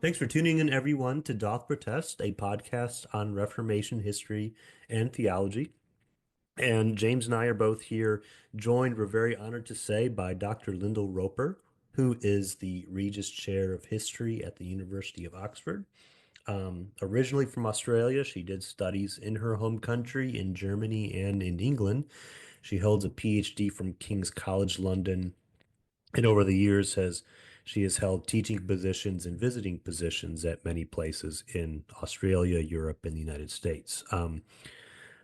Thanks for tuning in, everyone, to Doth Protest, a podcast on Reformation history and theology. And James and I are both here, joined, we're very honored to say, by Dr. Lyndal Roper, who is the Regius Chair of History at the University of Oxford. Originally from Australia, she did studies in her home country, in Germany and in England. She holds a PhD from King's College London, and over the years she has held teaching positions and visiting positions at many places in Australia, Europe, and the United States.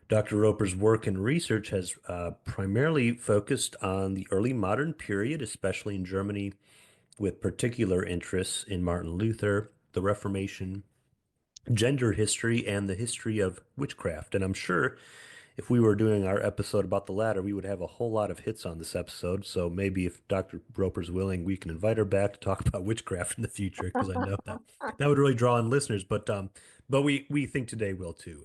Dr. Roper's work and research has primarily focused on the early modern period, especially in Germany, with particular interests in Martin Luther, the Reformation, gender history, and the history of witchcraft. And I'm sure if we were doing our episode about the latter, we would have a whole lot of hits on this episode. So maybe if Dr. Roper's willing, we can invite her back to talk about witchcraft in the future, because I know that would really draw in listeners. But we think today will too.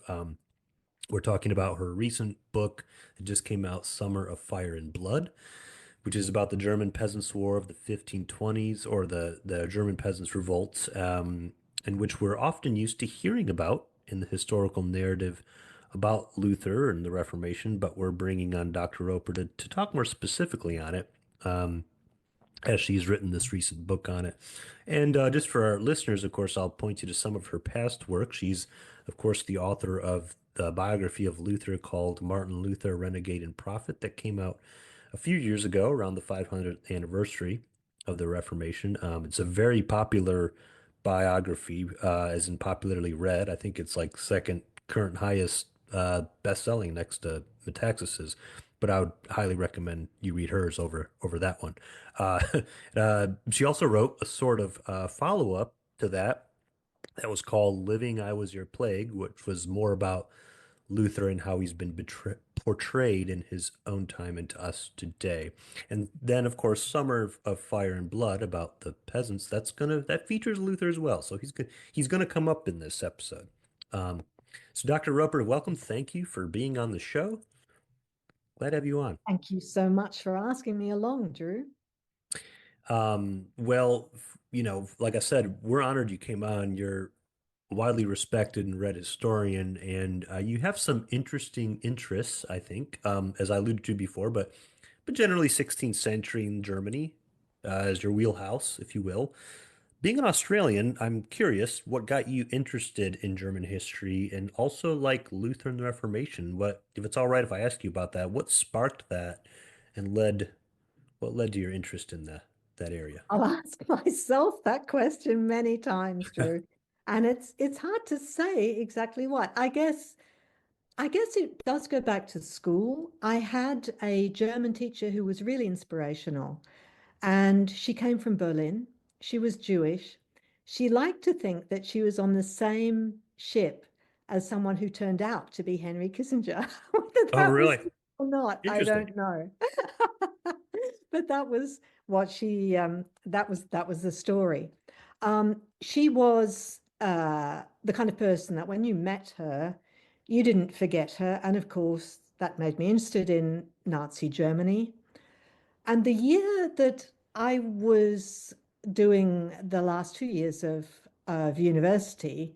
We're talking about her recent book that just came out, Summer of Fire and Blood, which is about the German Peasants' War of the 1520s, or the German Peasants' Revolts, and which we're often used to hearing about in the historical narrative about Luther and the Reformation, but we're bringing on Dr. Roper to talk more specifically on it, as she's written this recent book on it. And just for our listeners, of course, I'll point you to some of her past work. She's, of course, the author of the biography of Luther called Martin Luther, Renegade and Prophet, that came out a few years ago, around the 500th anniversary of the Reformation. It's a very popular biography, as in popularly read. I think it's like second current highest best-selling next to Metaxas's, but I would highly recommend you read hers over that one. Uh, she also wrote a sort of follow-up to that was called Living I Was Your Plague, which was more about Luther and how he's been portrayed in his own time and to us today. And then, of course, Summer of Fire and Blood, about the peasants. That features Luther as well. So he's gonna come up in this episode. Um, so, Dr. Roper, welcome. Thank you for being on the show. Glad to have you on. Thank you so much for asking me along, Drew. Well, like I said, we're honored you came on. You're a widely respected and read historian, and you have some interesting interests, I think, as I alluded to before, but generally 16th century in Germany as your wheelhouse, if you will. Being an Australian, I'm curious what got you interested in German history and also like Lutheran Reformation. What, if it's all right if I ask you about that, what sparked that and what led to your interest in that area? I'll ask myself that question many times, Drew. And it's hard to say exactly what. I guess it does go back to school. I had a German teacher who was really inspirational, and she came from Berlin. She was Jewish. She liked to think that she was on the same ship as someone who turned out to be Henry Kissinger. Whether Oh, that was really? true or not, I Interesting. don't know. But that was what she that was the story. She was the kind of person that when you met her, you didn't forget her. And of course, that made me interested in Nazi Germany. And the year that I was doing the last 2 years of university,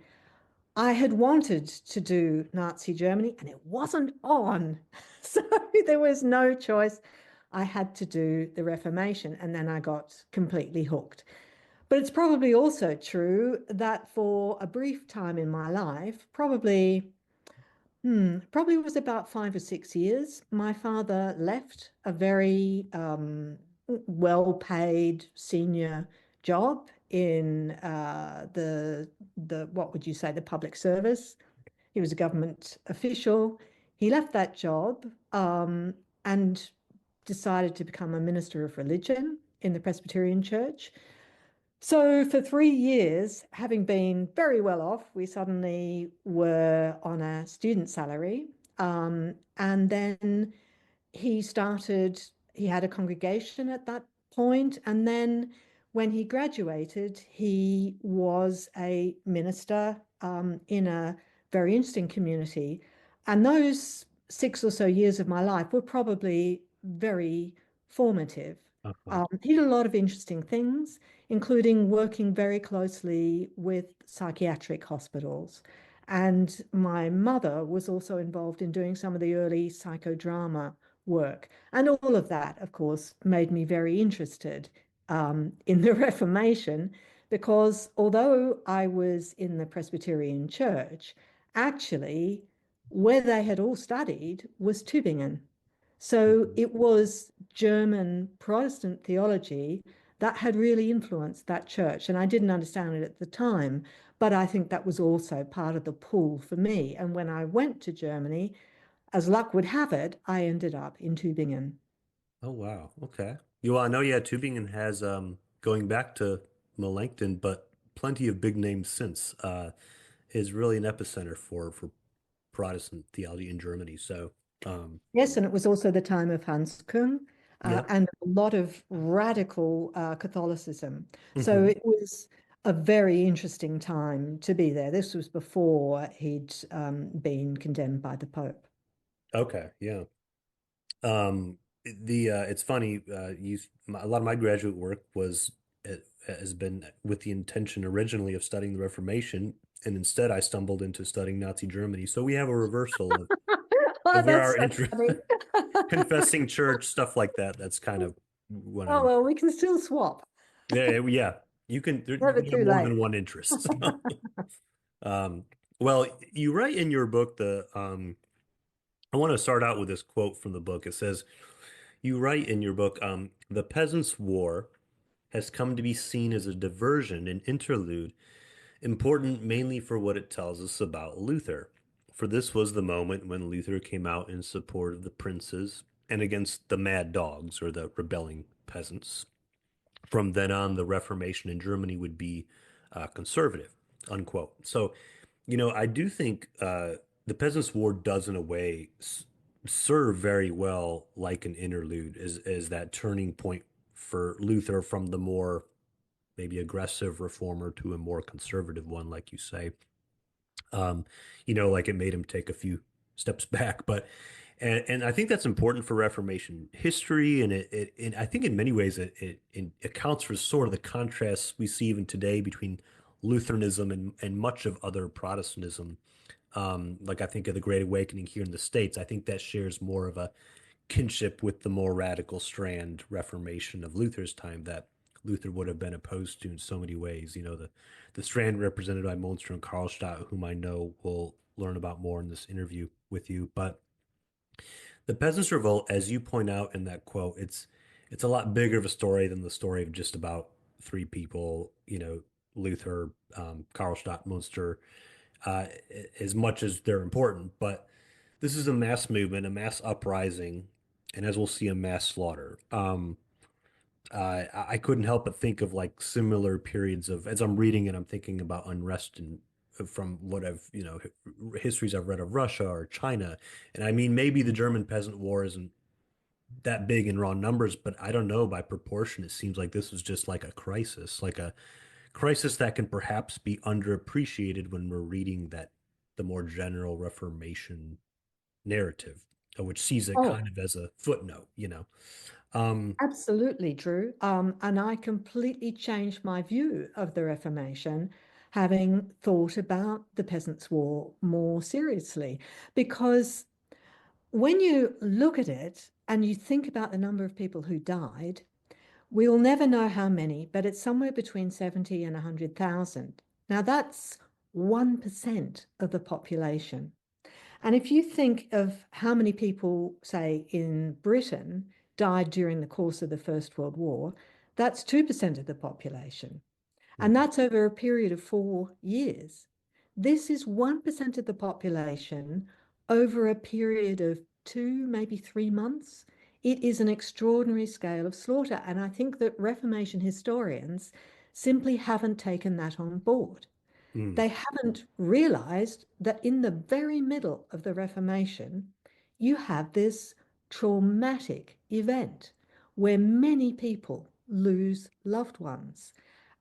I had wanted to do Nazi Germany and it wasn't on. So there was no choice. I had to do the Reformation and then I got completely hooked. But it's probably also true that for a brief time in my life, probably was about 5 or 6 years, my father left a very well-paid senior job in the what would you say, the public service. He was a government official. He left that job and decided to become a minister of religion in the Presbyterian Church. So for 3 years, having been very well off, we suddenly were on a student salary. And then he had a congregation at that point, and then when he graduated, he was a minister in a very interesting community. And those 6 or so years of my life were probably very formative. Uh-huh. He did a lot of interesting things, including working very closely with psychiatric hospitals. And my mother was also involved in doing some of the early psychodrama work. And all of that, of course, made me very interested in the Reformation, because although I was in the Presbyterian Church, actually, where they had all studied was Tübingen. So Mhm. it was German Protestant theology that had really influenced that church. And I didn't understand it at the time, but I think that was also part of the pull for me. And when I went to Germany, as luck would have it, I ended up in Tübingen. Oh wow. Okay. Well, I know, yeah, Tübingen has going back to Melanchthon, but plenty of big names since. Is really an epicenter for Protestant theology in Germany. So Yes, and it was also the time of Hans Küng yep. and a lot of radical Catholicism. So Hmm. it was a very interesting time to be there. This was before he'd been condemned by the Pope. Okay, yeah. The it's funny, a lot of my graduate work has been with the intention originally of studying the Reformation, and instead I stumbled into studying Nazi Germany. So we have a reversal Oh, of where that's our so interest, funny. confessing church, stuff like that. That's kind of what Oh, I'm. well, we can still swap. Yeah, yeah. You Never can have too more late. than one interest. Um, well, you write in your book I want to start out with this quote from the book. It says, you write in your book, the Peasants' War has come to be seen as a diversion, an interlude, important mainly for what it tells us about Luther. For this was the moment when Luther came out in support of the princes and against the mad dogs or the rebelling peasants. From then on, the Reformation in Germany would be conservative, unquote. So, I do think the Peasants' War does, in a way, serve very well like an interlude, as that turning point for Luther from the more maybe aggressive reformer to a more conservative one, like you say. Um, like it made him take a few steps back, but and I think that's important for Reformation history, and I think in many ways it accounts for sort of the contrasts we see even today between Lutheranism and much of other Protestantism. Like I think of the Great Awakening here in the States, I think that shares more of a kinship with the more radical strand Reformation of Luther's time that Luther would have been opposed to in so many ways. The strand represented by Müntzer and Karlstadt, whom I know will learn about more in this interview with you. But the Peasants' Revolt, as you point out in that quote, it's a lot bigger of a story than the story of just about three people, Luther, Karlstadt, Munster, uh, as much as they're important. But this is a mass movement, a mass uprising, and as we'll see, a mass slaughter. I couldn't help but think of like similar periods of, as I'm reading it, I'm thinking about unrest and from what histories I've read of Russia or China. And I mean, maybe the German Peasant War isn't that big in raw numbers, but I don't know, by proportion, it seems like this was just like a crisis that can perhaps be underappreciated when we're reading the more general Reformation narrative, which sees it Oh, kind of as a footnote. Um, absolutely, Drew. And I completely changed my view of the Reformation, having thought about the Peasants' War more seriously. Because when you look at it and you think about the number of people who died, we'll never know how many, but it's somewhere between 70 and 100,000. Now, that's 1% of the population. And if you think of how many people, say, in Britain died during the course of the First World War, that's 2% of the population. And mhm. that's over a period of 4 years. This is 1% of the population over a period of 2, maybe 3 months it is an extraordinary scale of slaughter. And I think that Reformation historians simply haven't taken that on board. Mm, They haven't realized that in the very middle of the Reformation, you have this traumatic event where many people lose loved ones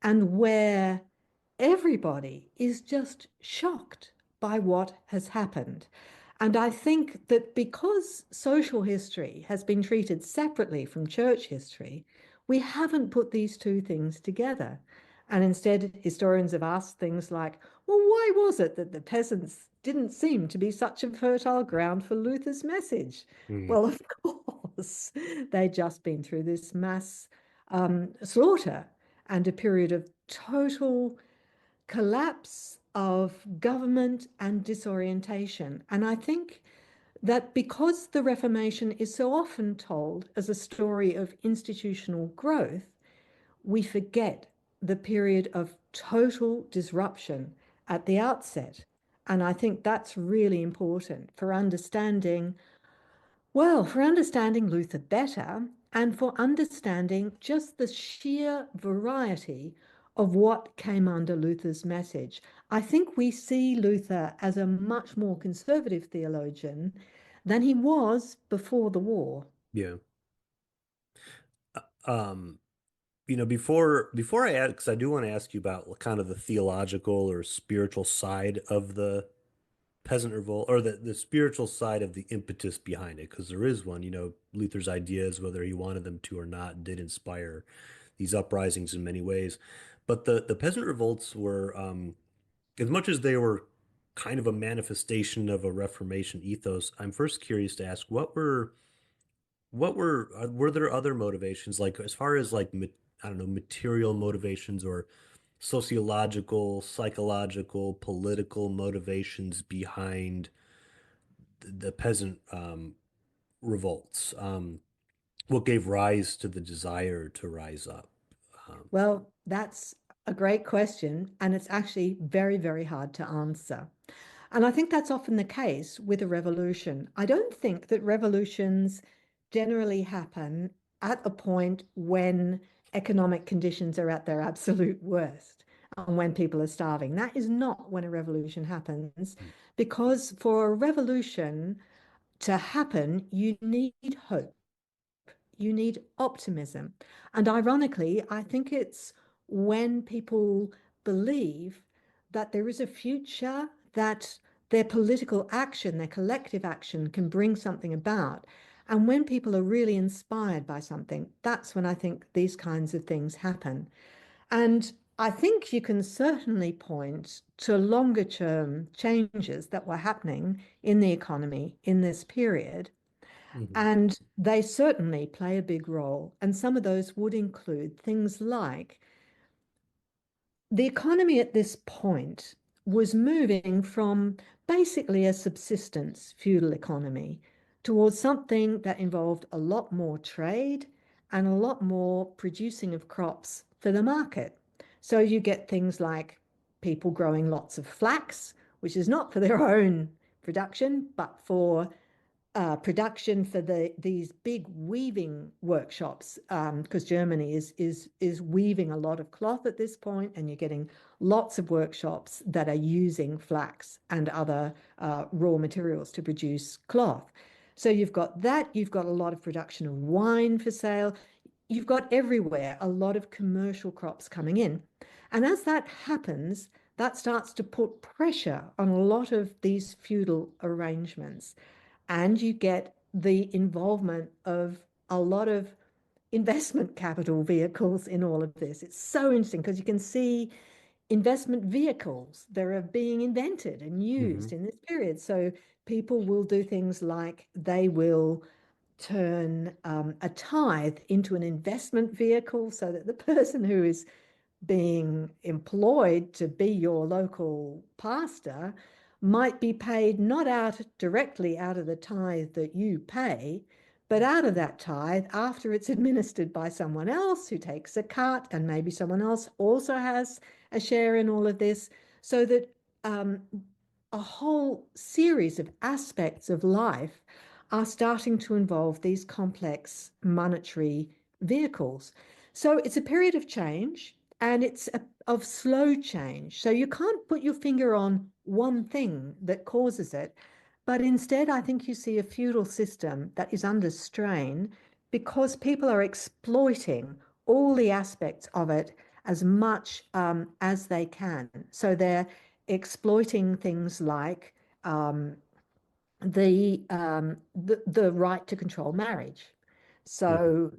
and where everybody is just shocked by what has happened. And I think that because social history has been treated separately from church history, we haven't put these two things together. And instead, historians have asked things like, well, why was it that the peasants didn't seem to be such a fertile ground for Luther's message? mm, Well, of course, they'd just been through this mass slaughter and a period of total collapse of government and disorientation. And I think that because the Reformation is so often told as a story of institutional growth, we forget the period of total disruption at the outset. And I think that's really important for understanding, well, for understanding Luther better and for understanding just the sheer variety of what came under Luther's message. I think we see Luther as a much more conservative theologian than he was before the war. yeah. Um, before I add, because I do want to ask you about kind of the theological or spiritual side of the peasant revolt, or the spiritual side of the impetus behind it, because there is one. Luther's ideas, whether he wanted them to or not, did inspire these uprisings in many ways. But the peasant revolts were, as much as they were kind of a manifestation of a Reformation ethos, I'm first curious to ask were there other motivations, like as far as like I don't know, material motivations or sociological, psychological, political motivations behind the peasant revolts? What gave rise to the desire to rise up? Um, Well, that's a great question, and it's actually very, very hard to answer. And I think that's often the case with a revolution. I don't think that revolutions generally happen at a point when economic conditions are at their absolute worst and when people are starving. That is not when a revolution happens, because for a revolution to happen, you need hope. You need optimism. And ironically, I think it's when people believe that there is a future, that their political action, their collective action can bring something about. And when people are really inspired by something, that's when I think these kinds of things happen. And I think you can certainly point to longer term changes that were happening in the economy in this period, mhm, and they certainly play a big role. And some of those would include things like the economy at this point was moving from basically a subsistence feudal economy towards something that involved a lot more trade and a lot more producing of crops for the market. So you get things like people growing lots of flax, which is not for their own production, but for production for these big weaving workshops, because Germany is weaving a lot of cloth at this point, and you're getting lots of workshops that are using flax and other raw materials to produce cloth. So you've got that, you've got a lot of production of wine for sale, you've got everywhere a lot of commercial crops coming in. And as that happens, that starts to put pressure on a lot of these feudal arrangements, and you get the involvement of a lot of investment capital vehicles in all of this. It's so interesting because you can see investment vehicles that are being invented and mhm, used in this period. So people will do things like they will turn a tithe into an investment vehicle so that the person who is being employed to be your local pastor might be paid not out directly out of the tithe that you pay, but out of that tithe after it's administered by someone else who takes a cut, and maybe someone else also has a share in all of this, so that a whole series of aspects of life are starting to involve these complex monetary vehicles. So it's a period of change, and of slow change. So you can't put your finger on one thing that causes it, but instead, I think you see a feudal system that is under strain because people are exploiting all the aspects of it as much as they can. So they're exploiting things like the right to control marriage. Mhm. So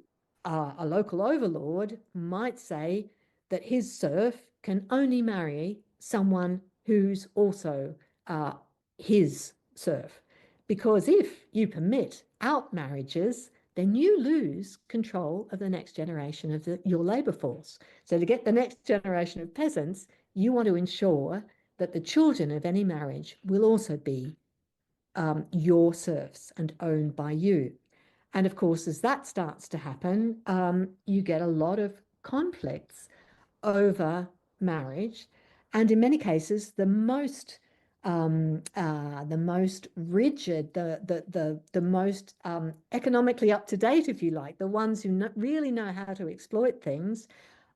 a local overlord might say that his serf can only marry someone who's also uh, his serf, because if you permit out marriages, then you lose control of the next generation of your labor force. So to get the next generation of peasants, you want to ensure that the children of any marriage will also be your serfs and owned by you. And of course, as that starts to happen, you get a lot of conflicts over marriage. And in many cases, the most rigid, the most economically up to date, if you like, the ones who really know how to exploit things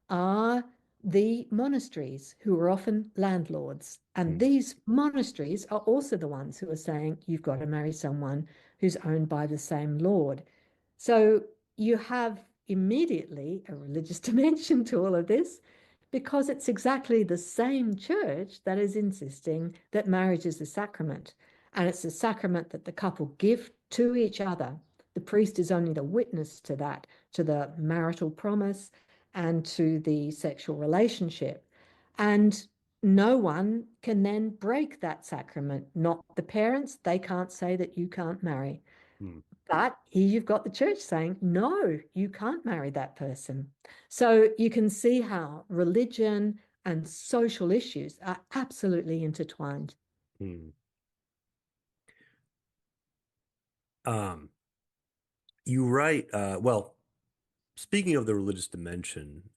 are the monasteries, who are often landlords. And Mhm. these monasteries are also the ones who are saying you've got to marry someone who's owned by the same lord. So you have immediately a religious dimension to all of this, because it's exactly the same church that is insisting that marriage is a sacrament. And it's a sacrament that the couple give to each other. The priest is only the witness to that, to the marital promise and to the sexual relationship. And no one can then break that sacrament. Not the parents, they can't say that you can't marry. Mhm. But here you've got the church saying, no, you can't marry that person. So you can see how religion and social issues are absolutely intertwined. Mhm. Um, you write, well, speaking of the religious dimension,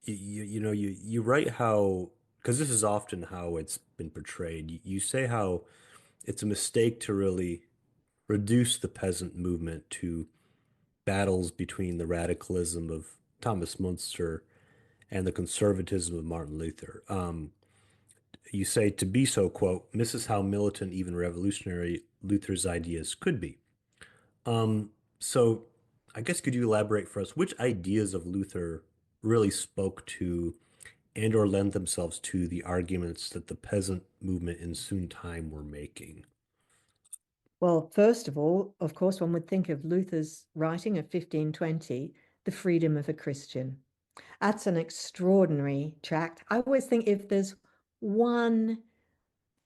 you write how, because this is often how it's been portrayed. You say how it's a mistake to really reduce the peasant movement to battles between the radicalism of Thomas Müntzer and the conservatism of Martin Luther. You say to be so, quote, misses how militant, even revolutionary Luther's ideas could be. So I guess could you elaborate for us which ideas of Luther really spoke to and or lend themselves to the arguments that the peasant movement in soon time were making? Well, first of all, of course, one would think of Luther's writing of 1520, The Freedom of a Christian. That's an extraordinary tract. I always think if there's one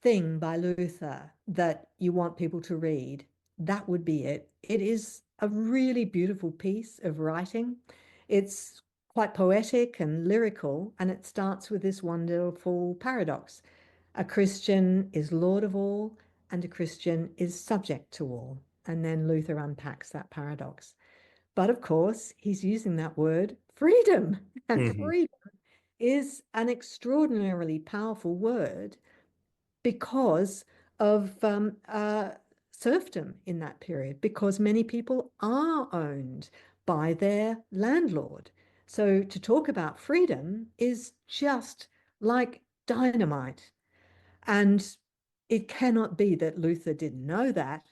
thing by Luther that you want people to read, that would be it. It is a really beautiful piece of writing. It's quite poetic and lyrical, and it starts with this wonderful paradox. A Christian is Lord of all, and a Christian is subject to all. And then Luther unpacks that paradox. But of course, he's using that word freedom, and Hmm. freedom is an extraordinarily powerful word because of serfdom in that period, because many people are owned by their landlord. So to talk about freedom is just like dynamite. And it cannot be that Luther didn't know that.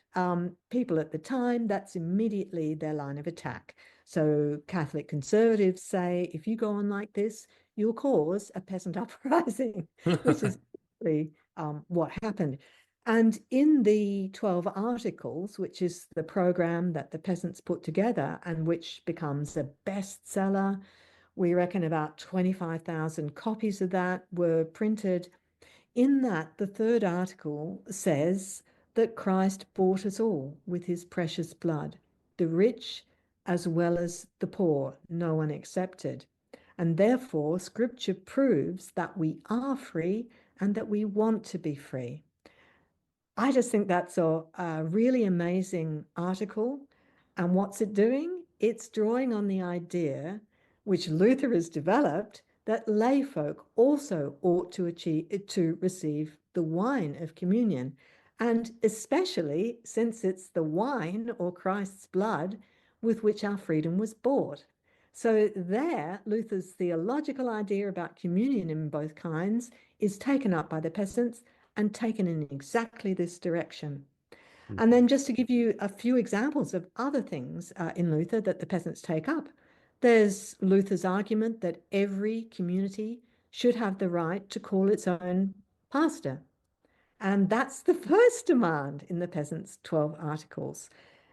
People at the time, that's immediately their line of attack. So Catholic conservatives say, if you go on like this, you'll cause a peasant uprising, which is really what happened. And in the 12 Articles, which is the program that the peasants put together and which becomes a bestseller, we reckon about 25,000 copies of that were printed. In that, the third article says that Christ bought us all with his precious blood, the rich as well as the poor, no one excepted. And therefore, scripture proves that we are free and that we want to be free. I just think that's a really amazing article. And what's it doing? It's drawing on the idea, which Luther has developed, that layfolk also ought to receive the wine of communion. and especially since it's the wine or Christ's blood with which our freedom was bought. So there, Luther's theological idea about communion in both kinds is taken up by the peasants and taken in exactly this direction. And Mhm. then just to give you a few examples of other things in Luther that the peasants take up, there's Luther's argument that every community should have the right to call its own pastor. And that's the first demand in the peasants' 12 articles.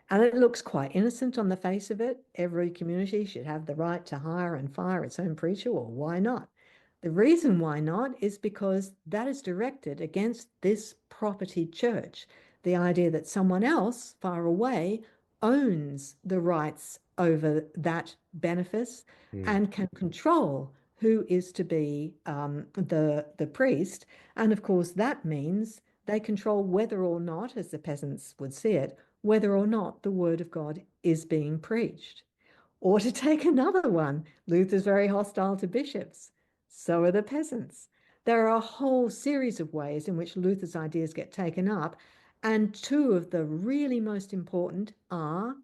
And it looks quite innocent on the face of it. Every community should have the right to hire and fire its own preacher. Well, why not? The reason why not is because that is directed against this property church. The idea that someone else far away owns the rights over that benefice Mm. and can control who is to be the priest. And of course, that means they control whether or not, as the peasants would see it, whether or not the word of God is being preached. Or to take another one, Luther's very hostile to bishops. So are the peasants. There are a whole series of ways in which Luther's ideas get taken up. And two of the really most important are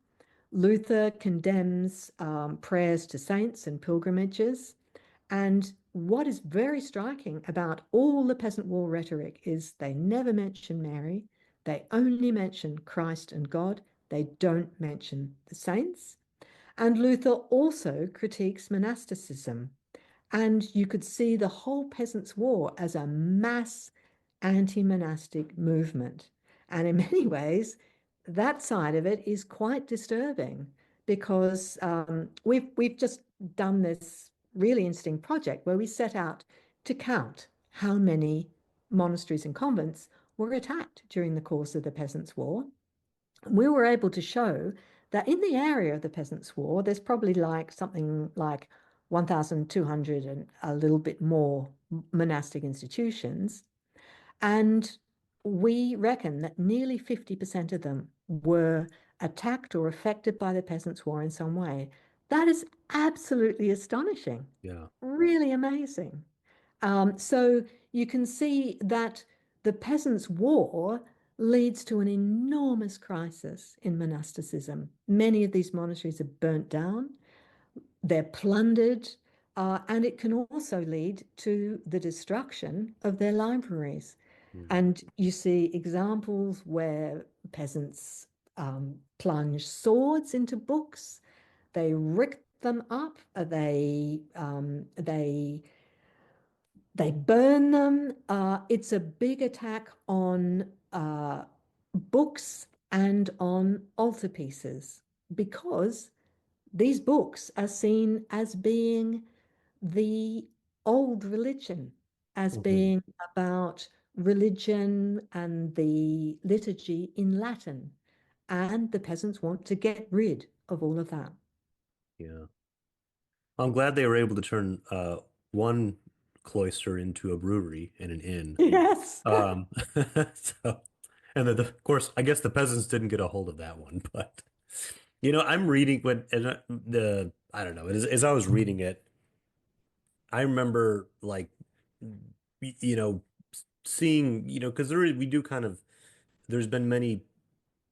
Luther condemns prayers to saints and pilgrimages. And what is very striking about all the peasant war rhetoric is they never mention Mary, they only mention Christ and God, they don't mention the saints. And Luther also critiques monasticism. And you could see the whole Peasants' War as a mass anti monastic movement. And in many ways, that side of it is quite disturbing because we've just done this really interesting project where we set out to count how many monasteries and convents were attacked during the course of the Peasants' War. We were able to show that in the area of the Peasants' War, there's probably like something like 1,200 and a little bit more monastic institutions. And we reckon that nearly 50% of them were attacked or affected by the Peasants' War in some way. That is absolutely astonishing, Yeah. really amazing. So you can see that the Peasants' War leads to an enormous crisis in monasticism. Many of these monasteries are burnt down, they're plundered, and it can also lead to the destruction of their libraries. Mm. And you see examples where peasants plunge swords into books, they rick them up, they burn them. It's a big attack on books and on altarpieces because these books are seen as being the old religion, as Mhm. being about religion and the liturgy in Latin. And the peasants want to get rid of all of that. Yeah. I'm glad they were able to turn one cloister into a brewery and an inn. Yes. Um, so, and then of course, I guess the peasants didn't get a hold of that one, but I'm reading when and I don't know, as I was reading it, I remember like you know seeing because we do kind of there's been many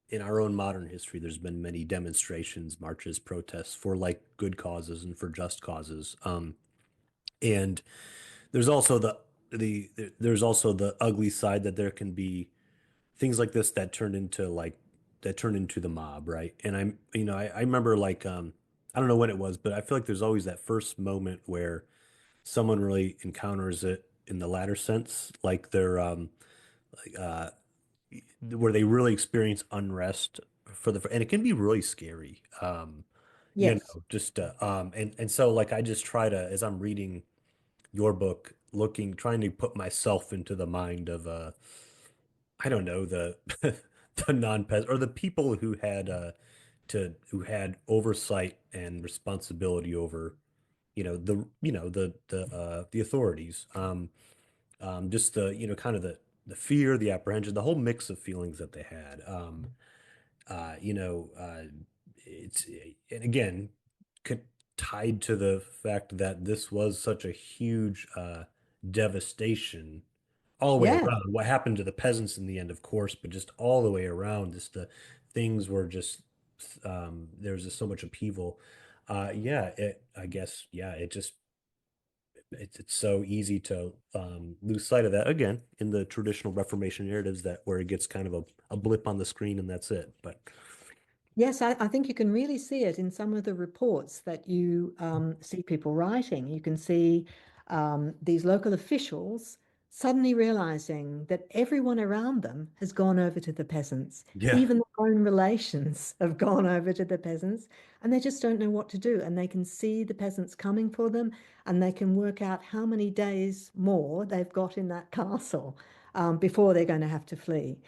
in our own modern history. There's been many demonstrations, marches, protests for like good causes and for just causes. And there's also there's also the ugly side that there can be things like this that turn into the mob, right? And I remember like I don't know when it was, but I feel like there's always that first moment where someone really encounters it in the latter sense, like they're like where they really experience unrest and it can be really scary. Yes. Just and so like I just try to as I'm reading your book, trying to put myself into the mind of I don't know, the the non-pet or the people who had who had oversight and responsibility over, the authorities. Just the, kind of the fear, the apprehension, the whole mix of feelings that they had. Uh, you know, uh, it's and again co- tied to the fact that this was such a huge devastation all the way Yeah. around. What happened to the peasants in the end, of course, but just all the way around, just the things were just there was just so much upheaval. Yeah, I guess, yeah, it's so easy to lose sight of that again in the traditional Reformation narratives that where it gets kind of a blip on the screen and that's it. But Yes, I think you can really see it in some of the reports that you see people writing. You can see these local officials suddenly realizing that everyone around them has gone over to the peasants. yeah, Even their own relations have gone over to the peasants, and they just don't know what to do. And they can see the peasants coming for them, and they can work out how many days more they've got in that castle before they're going to have to flee.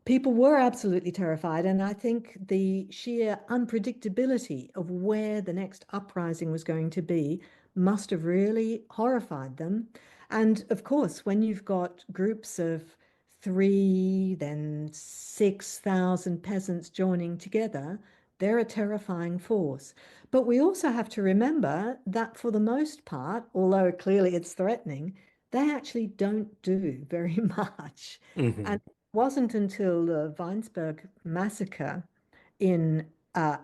People were absolutely terrified, and I think the sheer unpredictability of where the next uprising was going to be must have really horrified them. And of course, when you've got groups of three, then 6,000 peasants joining together, they're a terrifying force. But we also have to remember that for the most part, although clearly it's threatening, they actually don't do very much. hmm And wasn't until the Weinsberg massacre in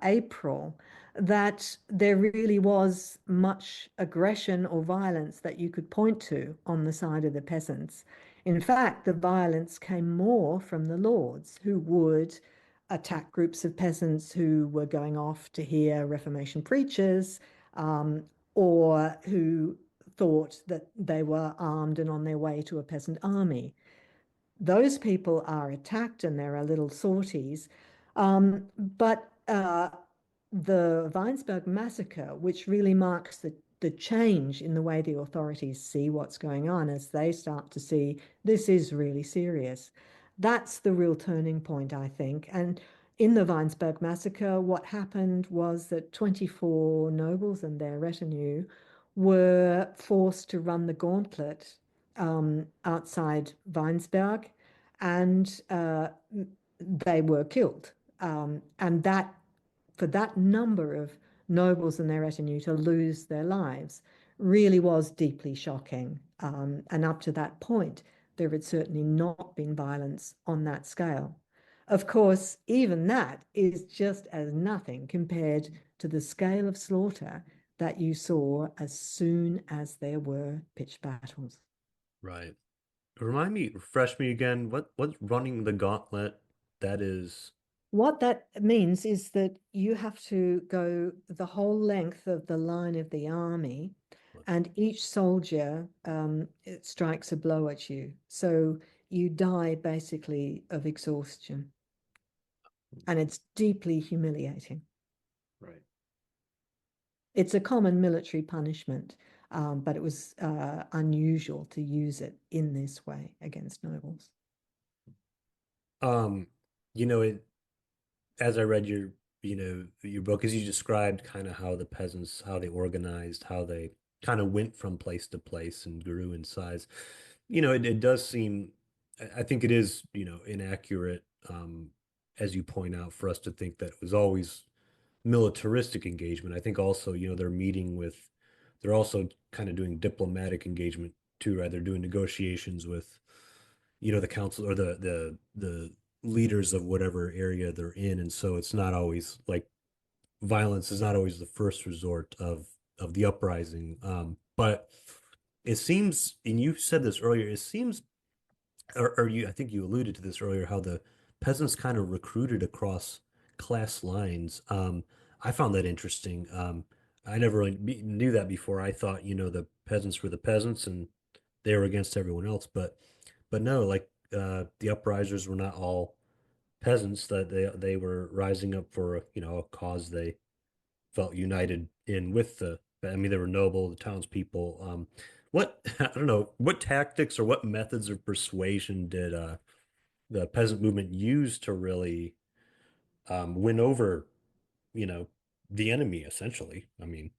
April that there really was much aggression or violence that you could point to on the side of the peasants. In fact, the violence came more from the lords who would attack groups of peasants who were going off to hear Reformation preachers or who thought that they were armed and on their way to a peasant army. Those people are attacked and there are little sorties. But the Weinsberg massacre, which really marks the change in the way the authorities see what's going on as they start to see this is really serious. That's the real turning point, I think. And in the Weinsberg massacre, what happened was that 24 nobles and their retinue were forced to run the gauntlet outside Weinsberg, and they were killed. And that, for that number of nobles and their retinue to lose their lives, really was deeply shocking. And up to that point, there had certainly not been violence on that scale. Of course, even that is just as nothing compared to the scale of slaughter that you saw as soon as there were pitched battles. right. Remind me, refresh me again. What's running the gauntlet? That is. What that means is that you have to go the whole length of the line of the army, and each soldier it strikes a blow at you. So you die basically of exhaustion, and it's deeply humiliating. Right. It's a common military punishment, but it was unusual to use it in this way against nobles. Um, you know, it as I read your book, as you described kind of how the peasants, how they organized, how they kind of went from place to place and grew in size. It does seem, I think it is, inaccurate, as you point out, for us to think that it was always militaristic engagement. I think also, they're also kind of doing diplomatic engagement too, right? They're doing negotiations with, the council or the leaders of whatever area they're in. And so it's not always like violence is not always the first resort of the uprising. But it seems, and you said this earlier, it seems or you I think you alluded to this earlier, how the peasants kind of recruited across class lines. I found that interesting. I never really knew that before. I thought, the peasants were the peasants and they were against everyone else, but no, like the uprisers were not all peasants, that they were rising up for a cause they felt united in with I mean, they were noble, the townspeople. What I don't know, what tactics or what methods of persuasion did the peasant movement use to really win over, you know, the enemy, essentially? I mean,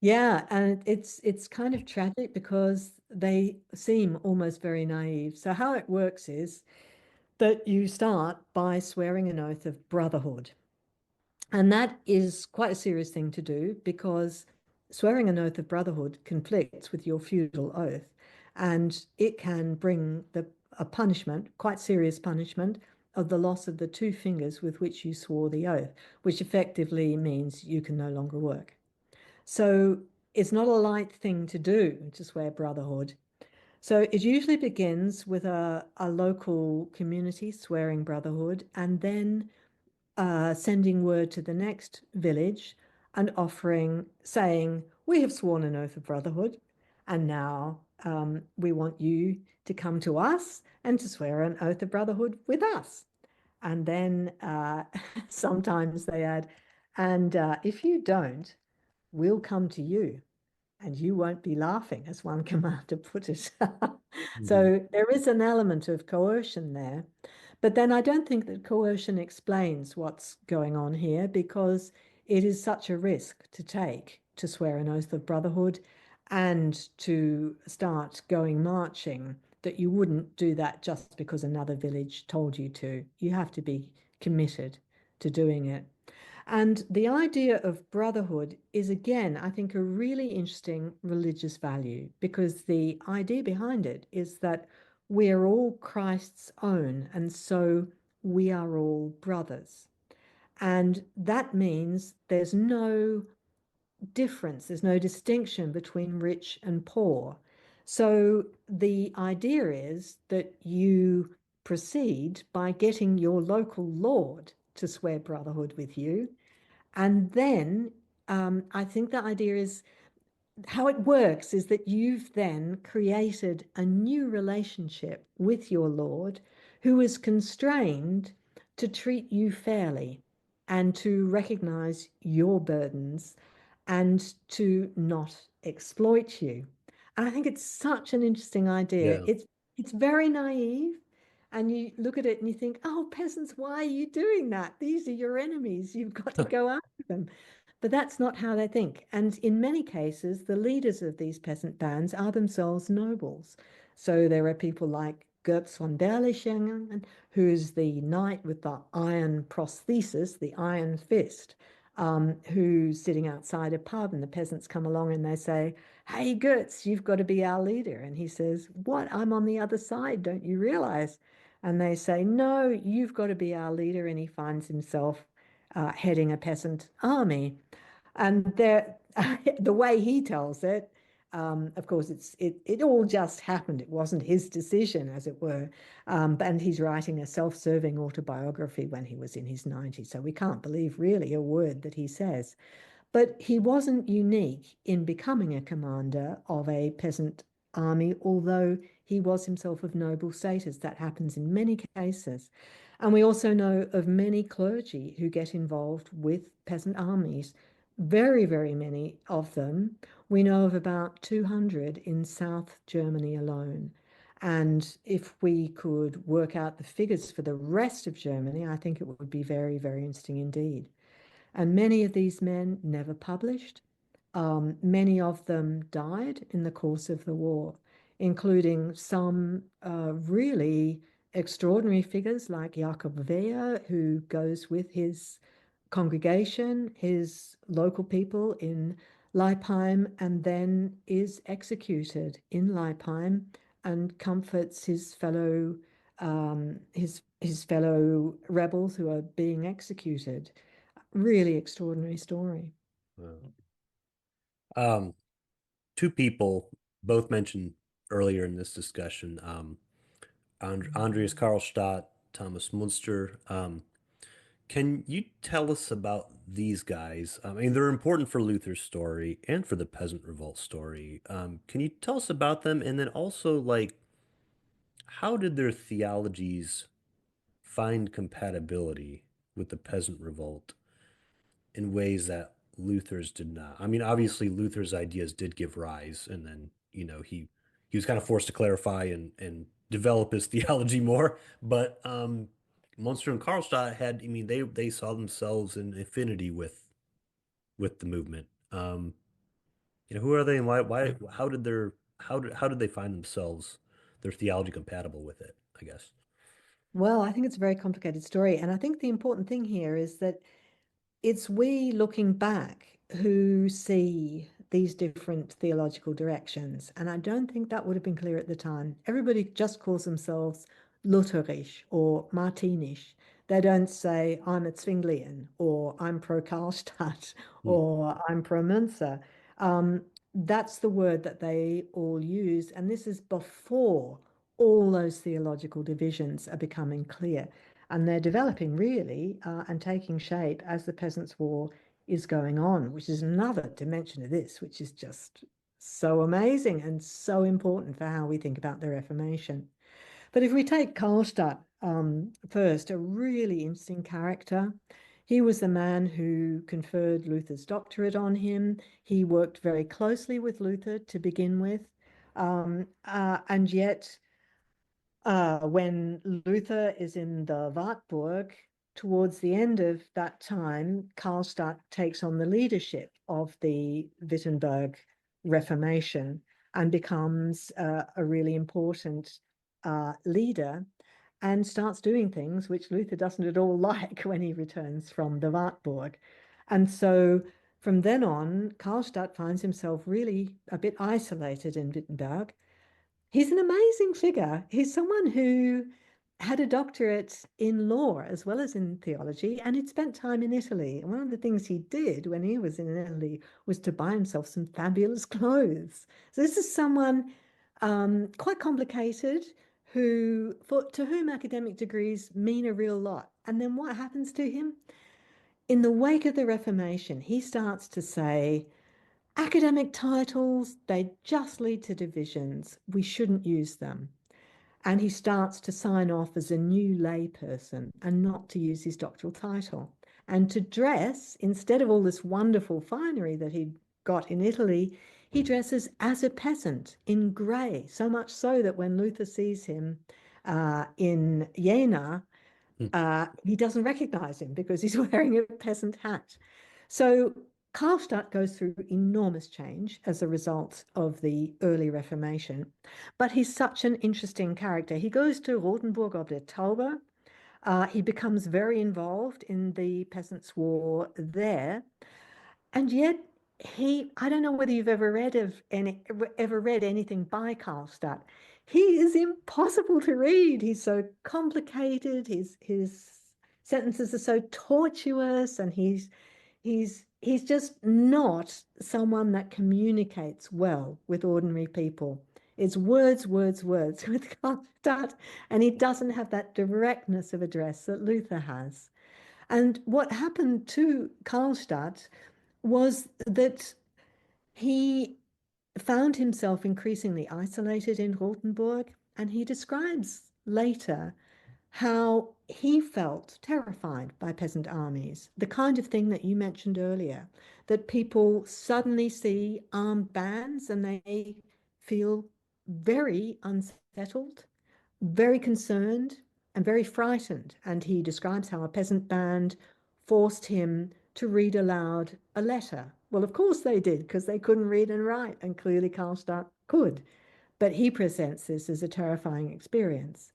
Yeah, and it's kind of tragic because they seem almost very naive. So how it works is that you start by swearing an oath of brotherhood. And that is quite a serious thing to do because swearing an oath of brotherhood conflicts with your feudal oath. and it can bring a punishment, quite serious punishment, of the loss of the two fingers with which you swore the oath, which effectively means you can no longer work. So it's not a light thing to do to swear brotherhood. So it usually begins with a local community swearing brotherhood and then sending word to the next village and offering, saying, we have sworn an oath of brotherhood, and now we want you to come to us and to swear an oath of brotherhood with us. And then sometimes they add, and if you don't, we'll come to you and you won't be laughing, as one commander put it. Mhm. So there is an element of coercion there. But then I don't think that coercion explains what's going on here because it is such a risk to take to swear an oath of brotherhood and to start going marching that you wouldn't do that just because another village told you to. You have to be committed to doing it. And the idea of brotherhood is, again, I think, a really interesting religious value because the idea behind it is that we are all Christ's own, and so we are all brothers. And that means there's no difference, there's no distinction between rich and poor. So the idea is that you proceed by getting your local lord to swear brotherhood with you. And then I think the idea is how it works is that you've then created a new relationship with your Lord who is constrained to treat you fairly and to recognize your burdens and to not exploit you. And I think it's such an interesting idea. Yeah. It's very naive. And you look at it and you think, oh, peasants, why are you doing that? These are your enemies. You've got to go after them. But that's not how they think. And in many cases, the leaders of these peasant bands are themselves nobles. So there are people like Gertz von Berlichingen, who's the knight with the iron prosthesis, the iron fist, who's sitting outside a pub, and the peasants come along and they say, hey, Gertz, you've got to be our leader. And he says, what? I'm on the other side, don't you realize? And they say, no, you've got to be our leader. And he finds himself heading a peasant army. And there, the way he tells it, of course, it all just happened. It wasn't his decision, as it were. And he's writing a self-serving autobiography when he was in his 90s. So we can't believe really a word that he says. But he wasn't unique in becoming a commander of a peasant army, although he was himself of noble status. That happens in many cases. And we also know of many clergy who get involved with peasant armies. Very, very many of them. We know of about 200 in South Germany alone. And if we could work out the figures for the rest of Germany, I think it would be very, very interesting indeed. And many of these men never published. Many of them died in the course of the war, including some really extraordinary figures like Jakob Wehr, who goes with his congregation, his local people in Leipheim, and then is executed in Leipheim and comforts his fellow rebels who are being executed. Really extraordinary story. Wow. Um, Two people both mentioned earlier in this discussion, Andreas Karlstadt, Thomas Müntzer. Can you tell us about these guys? I mean, they're important for Luther's story and for the peasant revolt story. Can you tell us about them? And then also, like, how did their theologies find compatibility with the peasant revolt in ways that Luther's did not? I mean, obviously, Luther's ideas did give rise, and then, he was kind of forced to clarify and develop his theology more. But Munster and Karlstadt had, I mean, they saw themselves in affinity with the movement. Who are they and why how did they find themselves their theology compatible with it, I guess. Well, I think it's a very complicated story. And I think the important thing here is that it's we looking back who see these different theological directions. And I don't think that would have been clear at the time. Everybody just calls themselves Lutherisch or Martinisch. They don't say, I'm a Zwinglian, or I'm pro Karlstadt, Mm. or I'm pro Müntzer. That's the word that they all use. And this is before all those theological divisions are becoming clear. And they're developing really and taking shape as the Peasants' War is going on, which is another dimension of this, which is just so amazing and so important for how we think about the Reformation. But if we take Karlstadt first, a really interesting character. He was the man who conferred Luther's doctorate on him. He worked very closely with Luther to begin with. And yet, when Luther is in the Wartburg, towards the end of that time, Karlstadt takes on the leadership of the Wittenberg Reformation and becomes a really important leader and starts doing things which Luther doesn't at all like when he returns from the Wartburg. And so from then on, Karlstadt finds himself really a bit isolated in Wittenberg. He's an amazing figure. He's someone who had a doctorate in law as well as in theology, and he'd spent time in Italy. And one of the things he did when he was in Italy was to buy himself some fabulous clothes. So this is someone quite complicated to whom academic degrees mean a real lot. And then what happens to him? In the wake of the Reformation, he starts to say, academic titles, they just lead to divisions. We shouldn't use them. And he starts to sign off as a new lay person and not to use his doctoral title. And to dress, instead of all this wonderful finery that he got in Italy, he dresses as a peasant in grey, so much so that when Luther sees him in Jena, he doesn't recognize him because he's wearing a peasant hat. So Karlstadt goes through enormous change as a result of the early Reformation, but he's such an interesting character. He goes to Rothenburg ob der Tauber. He becomes very involved in the Peasants' War there, and yet I don't know whether you've ever read anything by Karlstadt. He is impossible to read. He's so complicated. His sentences are so tortuous, and he's just not someone that communicates well with ordinary people. It's words, words, words with Karlstadt, and he doesn't have that directness of address that Luther has. And what happened to Karlstadt was that he found himself increasingly isolated in Rothenburg, and he describes later how he felt terrified by peasant armies, the kind of thing that you mentioned earlier, that people suddenly see armed bands and they feel very unsettled, very concerned, and very frightened. And he describes how a peasant band forced him to read aloud a letter. Well, of course they did, because they couldn't read and write, and clearly Karlstadt could. But he presents this as a terrifying experience.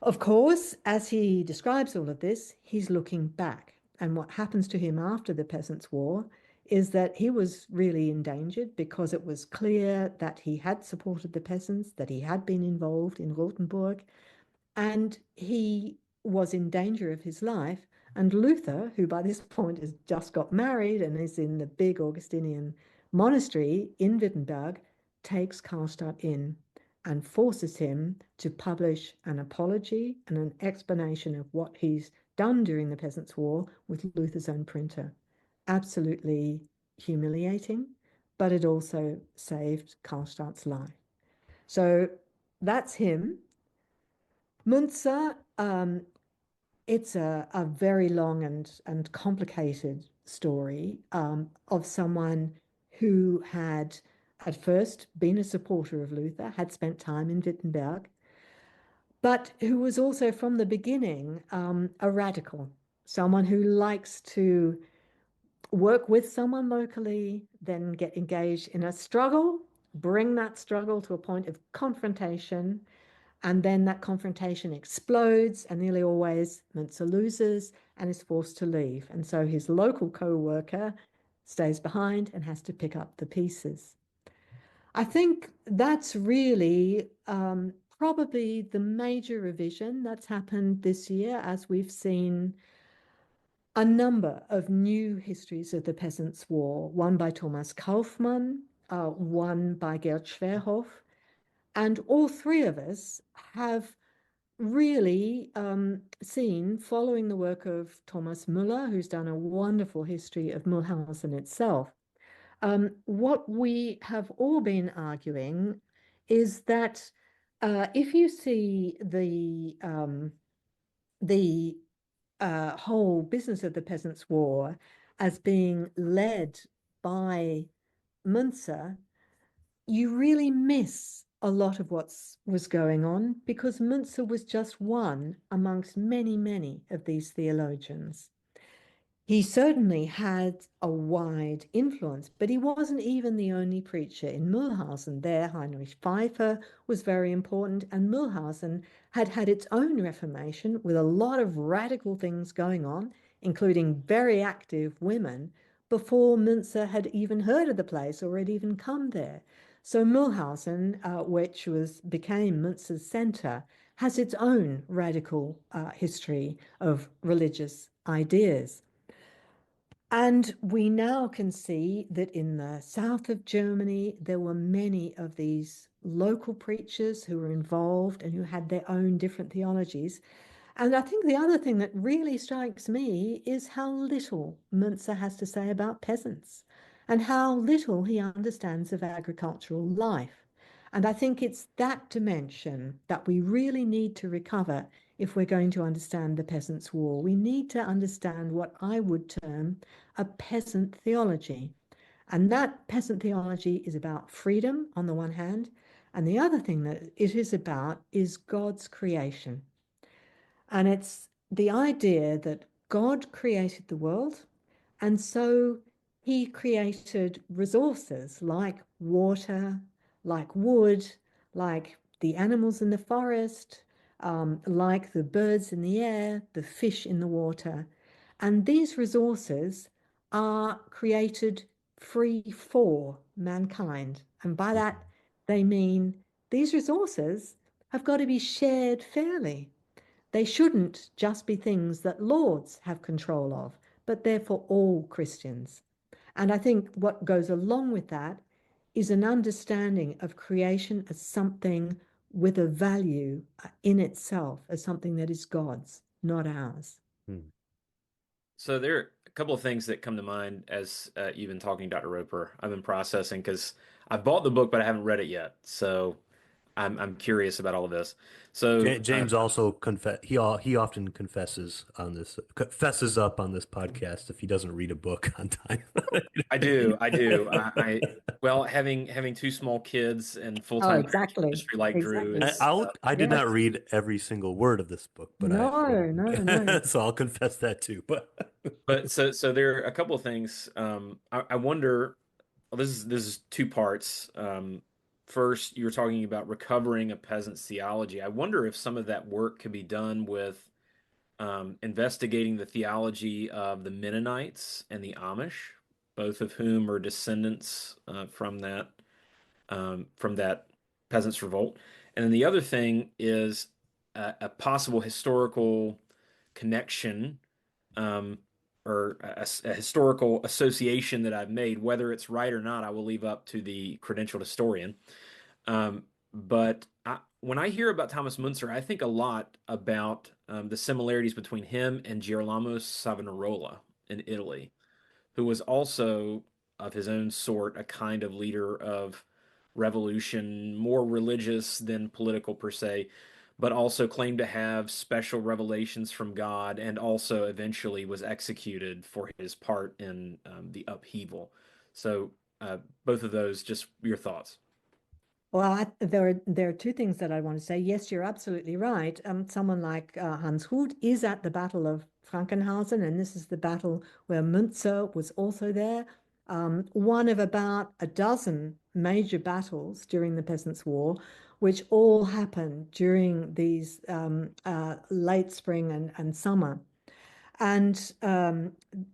Of course, as he describes all of this, he's looking back. And what happens to him after the Peasants' War is that he was really endangered because it was clear that he had supported the peasants, that he had been involved in Rothenburg, and he was in danger of his life. And Luther, who by this point has just got married and is in the big Augustinian monastery in Wittenberg, takes Karlstadt in and forces him to publish an apology and an explanation of what he's done during the Peasants' War with Luther's own printer. Absolutely humiliating, but it also saved Karlstadt's life. So that's him. Müntzer, it's a very long and complicated story of someone who had at first been a supporter of Luther, had spent time in Wittenberg, but who was also from the beginning a radical, someone who likes to work with someone locally, then get engaged in a struggle, bring that struggle to a point of confrontation, and then that confrontation explodes, and nearly always Müntzer loses and is forced to leave. And so his local co-worker stays behind and has to pick up the pieces. I think that's really probably the major revision that's happened this year, as we've seen a number of new histories of the Peasants' War, one by Thomas Kaufmann, one by Gerd Schwerhoff, and all three of us have really seen, following the work of Thomas Müller, who's done a wonderful history of Mühlhausen itself, what we have all been arguing is that if you see the whole business of the Peasants' War as being led by Müntzer, you really miss a lot of what was going on, because Müntzer was just one amongst many, many of these theologians. He certainly had a wide influence, but he wasn't even the only preacher in Mühlhausen. There, Heinrich Pfeiffer was very important, and Mühlhausen had had its own Reformation with a lot of radical things going on, including very active women, before Müntzer had even heard of the place or had even come there. So Mühlhausen, which became Müntzer's center, has its own radical history of religious ideas. And we now can see that in the south of Germany, there were many of these local preachers who were involved and who had their own different theologies. And I think the other thing that really strikes me is how little Müntzer has to say about peasants and how little he understands of agricultural life. And I think it's that dimension that we really need to recover if we're going to understand the Peasants' War. We need to understand what I would term a peasant theology. And that peasant theology is about freedom on the one hand, and the other thing that it is about is God's creation. And it's the idea that God created the world, and so he created resources like water, like wood, like the animals in the forest, like the birds in the air, the fish in the water. And these resources are created free for mankind. And by that, they mean these resources have got to be shared fairly. They shouldn't just be things that lords have control of, but they're for all Christians. And I think what goes along with that is an understanding of creation as something with a value in itself, as something that is God's, not ours. So there are a couple of things that come to mind as you've been talking, Dr. Roper. I've been processing because I bought the book, but I haven't read it yet. So I'm curious about all of this. So James also he often confesses up on this podcast if he doesn't read a book on time. I do. Well, having two small kids and Oh, full-time exactly. history like Drew Exactly. is I did not Yes. read every single word of this book, but No. so I'll confess that too. but so there are a couple of things. I wonder. Well, this is two parts. First, you were talking about recovering a peasant's theology. I wonder if some of that work could be done with investigating the theology of the Mennonites and the Amish, both of whom are descendants from that peasants' revolt. And then the other thing is a possible historical connection, or a historical association that I've made. Whether it's right or not, I will leave up to the credentialed historian. But when I hear about Thomas Müntzer, I think a lot about the similarities between him and Girolamo Savonarola in Italy, who was also of his own sort a kind of leader of revolution, more religious than political per se, but also claimed to have special revelations from God, and also eventually was executed for his part in the upheaval. So, both of those, just your thoughts. Well, there are two things that I want to say. Yes, you're absolutely right. Someone like Hans Hut is at the Battle of Frankenhausen, and this is the battle where Müntzer was also there. One of about a dozen major battles during the Peasants' War, which all happened during these late spring and summer. And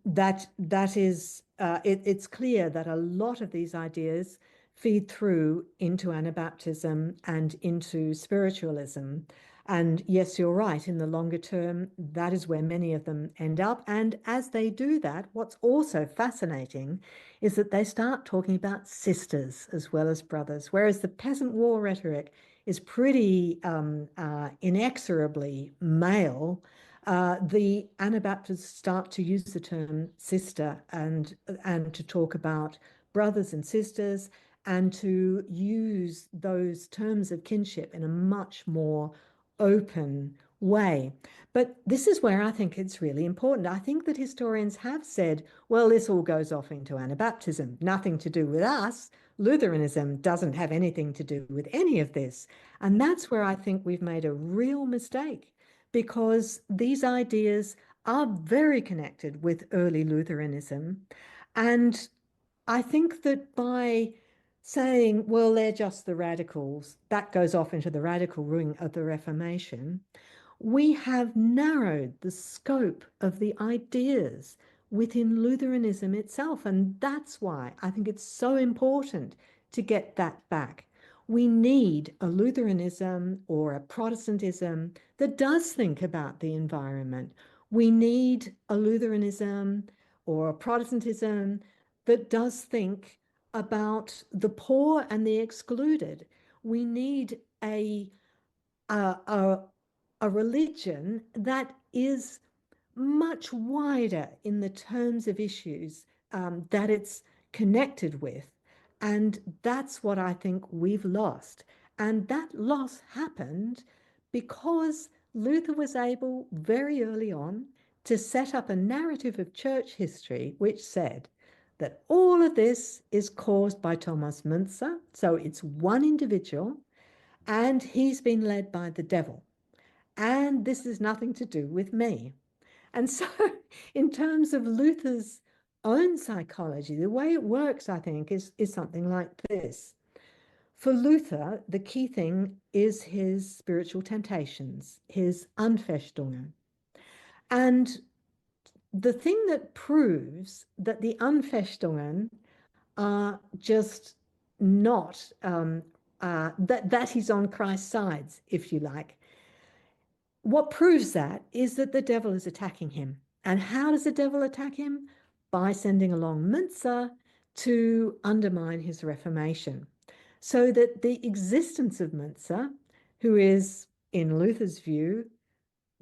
that is it's clear that a lot of these ideas feed through into Anabaptism and into spiritualism. And yes, you're right, in the longer term, that is where many of them end up. And as they do that, what's also fascinating is that they start talking about sisters as well as brothers, whereas the peasant war rhetoric is pretty inexorably male. The Anabaptists start to use the term sister and to talk about brothers and sisters and to use those terms of kinship in a much more open way. But this is where I think it's really important. I think that historians have said, well, this all goes off into Anabaptism, nothing to do with us. Lutheranism doesn't have anything to do with any of this. And that's where I think we've made a real mistake, because these ideas are very connected with early Lutheranism. And I think that by saying, well, they're just the radicals, that goes off into the radical wing of the Reformation, we have narrowed the scope of the ideas within Lutheranism itself. And that's why I think it's so important to get that back. We need a Lutheranism or a Protestantism that does think about the environment. We need a Lutheranism or a Protestantism that does think about the poor and the excluded. We need a, a religion that is much wider in the terms of issues that it's connected with. And that's what I think we've lost. And that loss happened because Luther was able very early on to set up a narrative of church history which said that all of this is caused by Thomas Müntzer. So it's one individual, and he's been led by the devil. And this is nothing to do with me. And so, in terms of Luther's own psychology, the way it works, I think, is something like this. For Luther, the key thing is his spiritual temptations, his Anfechtungen. And the thing that proves that the Anfechtungen are just not, that he's on Christ's side, if you like. What proves that is that the devil is attacking him. And how does the devil attack him? By sending along Müntzer to undermine his Reformation. So that the existence of Müntzer, who is, in Luther's view,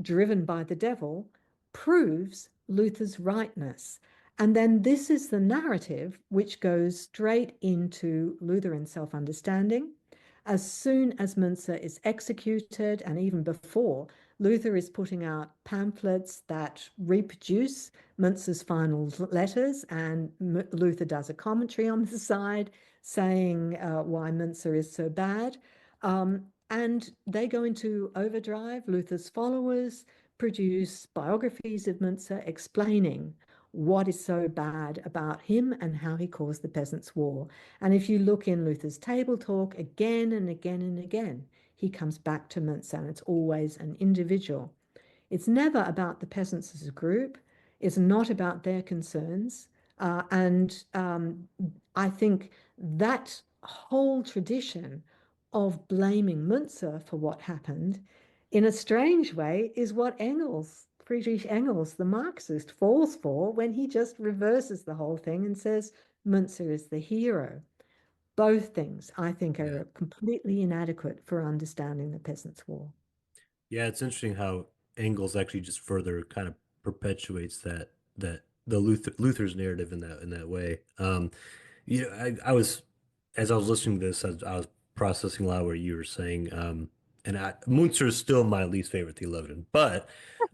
driven by the devil, proves Luther's rightness. And then this is the narrative which goes straight into Lutheran self-understanding. As soon as Müntzer is executed, and even before, Luther is putting out pamphlets that reproduce Müntzer's final letters, and Luther does a commentary on the side saying why Müntzer is so bad. And they go into overdrive. Luther's followers produce biographies of Müntzer explaining what is so bad about him and how he caused the Peasants' War. And if you look in Luther's table talk again and again and again, he comes back to Müntzer, and it's always an individual. It's never about the peasants as a group. It's not about their concerns. I think that whole tradition of blaming Müntzer for what happened, in a strange way, is what Friedrich Engels, the Marxist, falls for when he just reverses the whole thing and says Müntzer is the hero. Both things, I think, are completely inadequate for understanding the Peasants' War. Yeah, it's interesting how Engels actually just further kind of perpetuates that the Luther's narrative in that way. I was, as I was listening to this, I was processing a lot of what you were saying. And Müntzer is still my least favorite theologian, but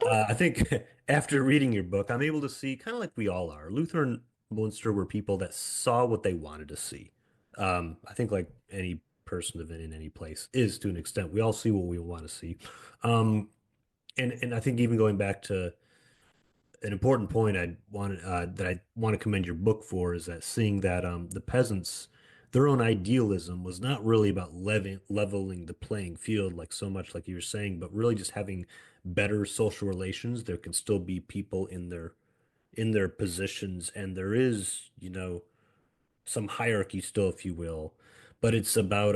I think after reading your book, I'm able to see, kind of like we all are, Luther and Müntzer were people that saw what they wanted to see. I think like any person in any place is, to an extent, we all see what we want to see. Um, and I think even going back to an important point I want to commend your book for is that seeing that the peasants, their own idealism was not really about leveling the playing field like so much like you were saying, but really just having better social relations. There can still be people in their in their positions, and there is, some hierarchy still, if you will, but it's about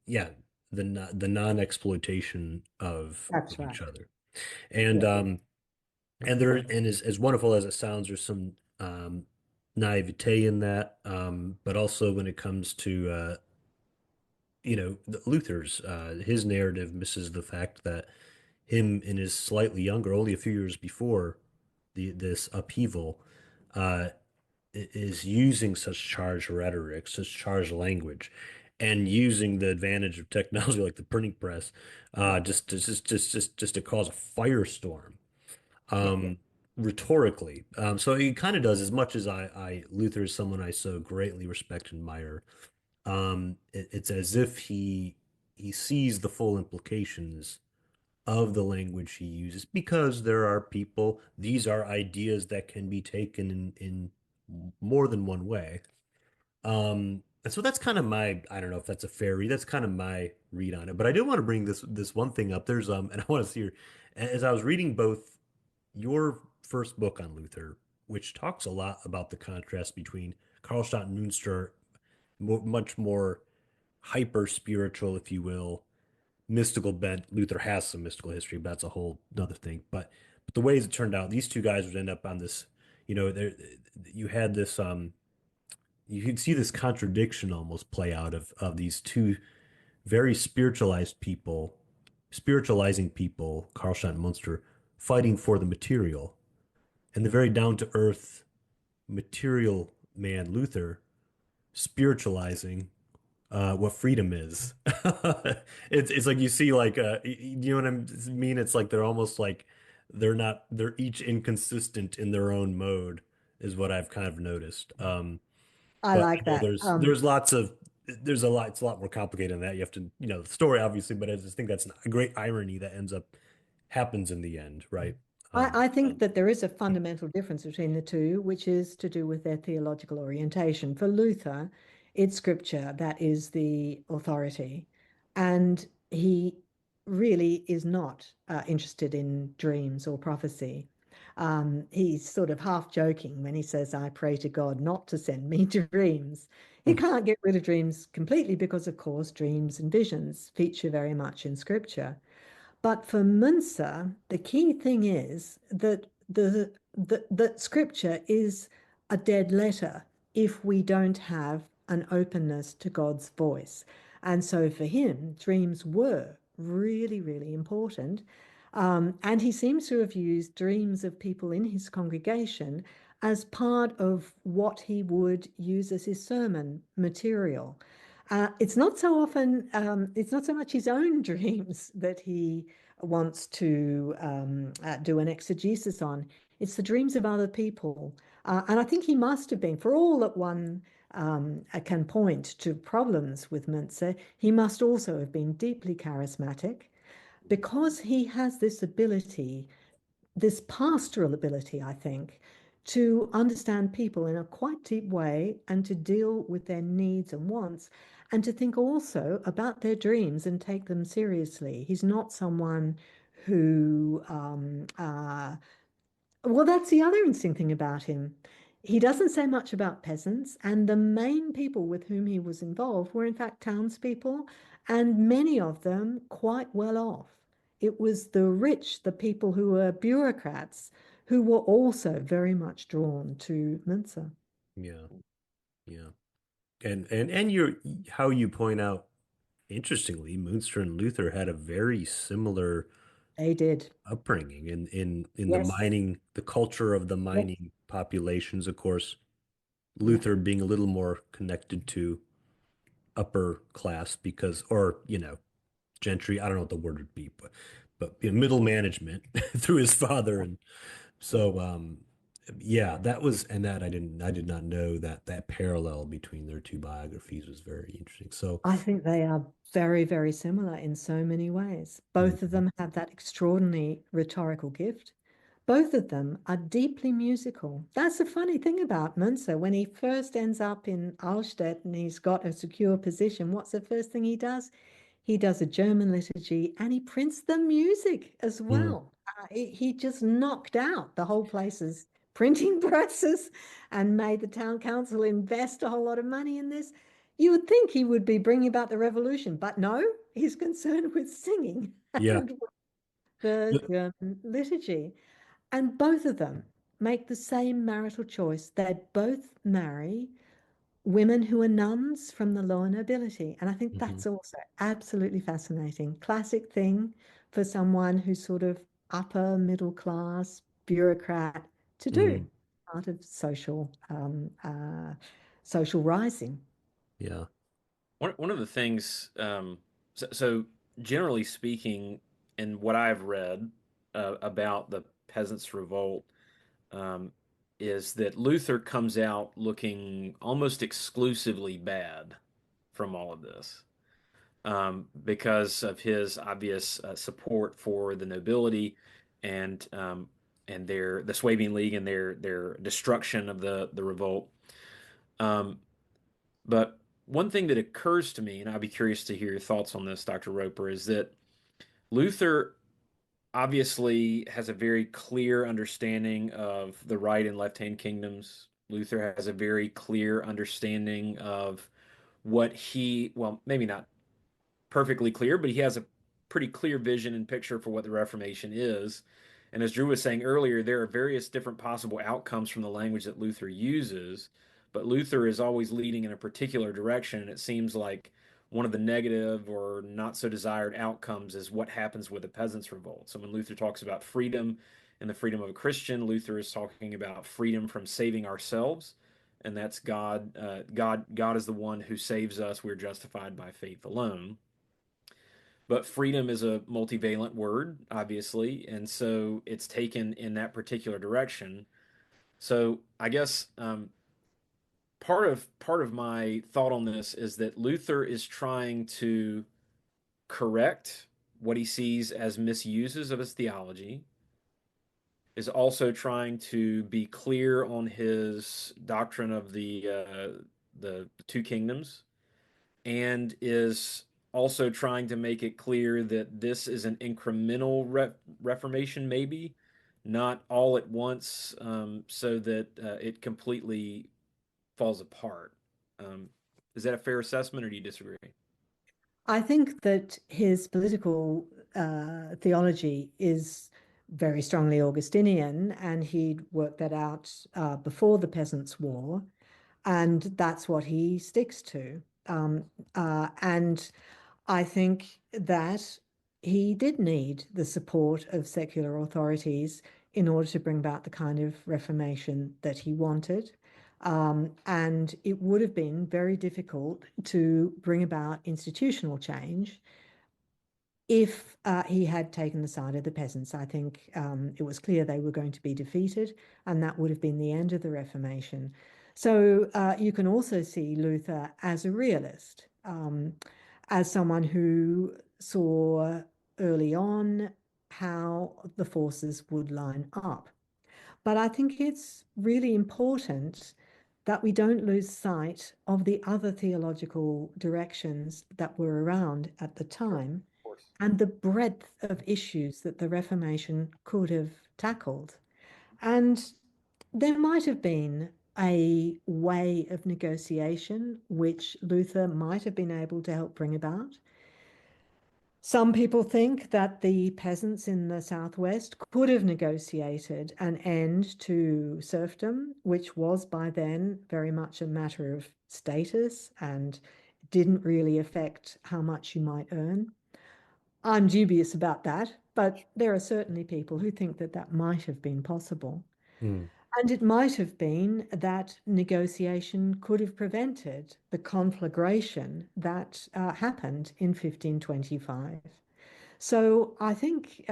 yeah, the non-exploitation That's of each right. other. And Yeah. as wonderful as it sounds, there's some naivete in that, but also when it comes to Luther's his narrative misses the fact that him in his slightly younger, only a few years before this upheaval, uh, is using such charged rhetoric, such charged language, and using the advantage of technology like the printing press, just to cause a firestorm, Yeah. um, rhetorically. So he kind of does as much as Luther is someone I so greatly respect and admire. It's as if he sees the full implications of the language he uses because there are people, these are ideas that can be taken in more than one way. And so that's kind of I don't know if that's a fair read. That's kind of my read on it. But I did want to bring this one thing up. And I want to see your, as I was reading both your first book on Luther, which talks a lot about the contrast between Karlstadt and Müntzer, much more hyper spiritual, if you will, mystical bent. Luther has some mystical history, but that's a whole another thing. But the ways it turned out, these two guys would end up on this, there you had this you can see this contradiction almost play out of these two very spiritualizing people, Karlstadt and Munster, fighting for the material, and the very down to earth material man Luther spiritualizing what freedom is. It's like you see like you know what I mean? It's like they're almost like they're each inconsistent in their own mode is what I've kind of noticed. I But like that. there's lots of there's a lot it's a lot more complicated than that. You have to the story obviously, but I just think that's a great irony that ends up happens in the end, right? I think that there is a fundamental difference between the two, which is to do with their theological orientation. For Luther, it's scripture that is the authority, and he really is not interested in dreams or prophecy. He's sort of half joking when he says, I pray to God not to send me dreams. He can't get rid of dreams completely because, of course, dreams and visions feature very much in scripture. But for Müntzer, the key thing is that that scripture is a dead letter if we don't have an openness to God's voice. And so for him, dreams were really, really important. And he seems to have used dreams of people in his congregation as part of what he would use as his sermon material. It's not so often, it's not so much his own dreams that he wants to do an exegesis on. It's the dreams of other people. And I think he must have been, for all that one can point to problems with Müntzer, he must also have been deeply charismatic because he has this ability, this pastoral ability, I think, to understand people in a quite deep way and to deal with their needs and wants and to think also about their dreams and take them seriously. He's not someone who, well, that's the other interesting thing about him. He doesn't say much about peasants, and the main people with whom he was involved were, in fact, townspeople, and many of them quite well off. It was the rich, the people who were bureaucrats, who were also very much drawn to Müntzer. Yeah, yeah. And how you point out, interestingly, Munster and Luther had a very similar They did. upbringing in the Yes. mining, the culture of the Yep. mining populations, of course, Yeah. Luther being a little more connected to upper class because, or, gentry, I don't know what the word would be, but middle management through his father. And so, yeah, that was, and that I did not know that that parallel between their two biographies was very interesting. So, I think they are very, very similar in so many ways. Both of mhm. them have that extraordinary rhetorical gift. Both of them are deeply musical. That's the funny thing about Münzer. When he first ends up in Austerlitz and he's got a secure position, what's the first thing he does? He does a German liturgy and he prints the music as Mm, well. He just knocked out the whole place's printing presses and made the town council invest a whole lot of money in this, you would think he would be bringing about the revolution, but no, he's concerned with singing Yeah. and the German liturgy. And both of them make the same marital choice. They both marry women who are nuns from the lower nobility. And I think that's also absolutely fascinating. Classic thing for someone who's sort of upper middle class bureaucrat to do, part of social rising. Yeah. One of the things, so generally speaking, in what I've read about the Peasants' Revolt, um, is that Luther comes out looking almost exclusively bad from all of this, because of his obvious support for the nobility and the Swabian League and their destruction of the revolt. Um, but one thing that occurs to me, and I'd be curious to hear your thoughts on this, Dr. Roper, is that Luther obviously has a very clear understanding of the right and left hand kingdoms. Luther has a very clear understanding of well, maybe not perfectly clear, but he has a pretty clear vision and picture for what the Reformation is. And as Drew was saying earlier, there are various different possible outcomes from the language that Luther uses, but Luther is always leading in a particular direction. And it seems like one of the negative or not so desired outcomes is what happens with the Peasants' Revolt. So when Luther talks about freedom and the freedom of a Christian, Luther is talking about freedom from saving ourselves. And that's God. God is the one who saves us. We're justified by faith alone. But freedom is a multivalent word, obviously, and so it's taken in that particular direction. So I guess part of my thought on this is that Luther is trying to correct what he sees as misuses of his theology, is also trying to be clear on his doctrine of the two kingdoms, and is also trying to make it clear that this is an incremental reformation, maybe not all at once, so that it completely falls apart. Um, is that a fair assessment, or do you disagree? I think that his political theology is very strongly Augustinian, and he'd worked that out before the Peasants' War, and that's what he sticks to. And I think that he did need the support of secular authorities in order to bring about the kind of reformation that he wanted. And it would have been very difficult to bring about institutional change if he had taken the side of the peasants. I think it was clear they were going to be defeated, and that would have been the end of the Reformation. So you can also see Luther as a realist, as someone who saw early on how the forces would line up. But I think it's really important that we don't lose sight of the other theological directions that were around at the time and the breadth of issues that the Reformation could have tackled. And there might have been a way of negotiation which Luther might have been able to help bring about. Some people think that the peasants in the Southwest could have negotiated an end to serfdom, which was by then very much a matter of status and didn't really affect how much you might earn. I'm dubious about that, but there are certainly people who think that that might have been possible. And it might have been that negotiation could have prevented the conflagration that happened in 1525. So I think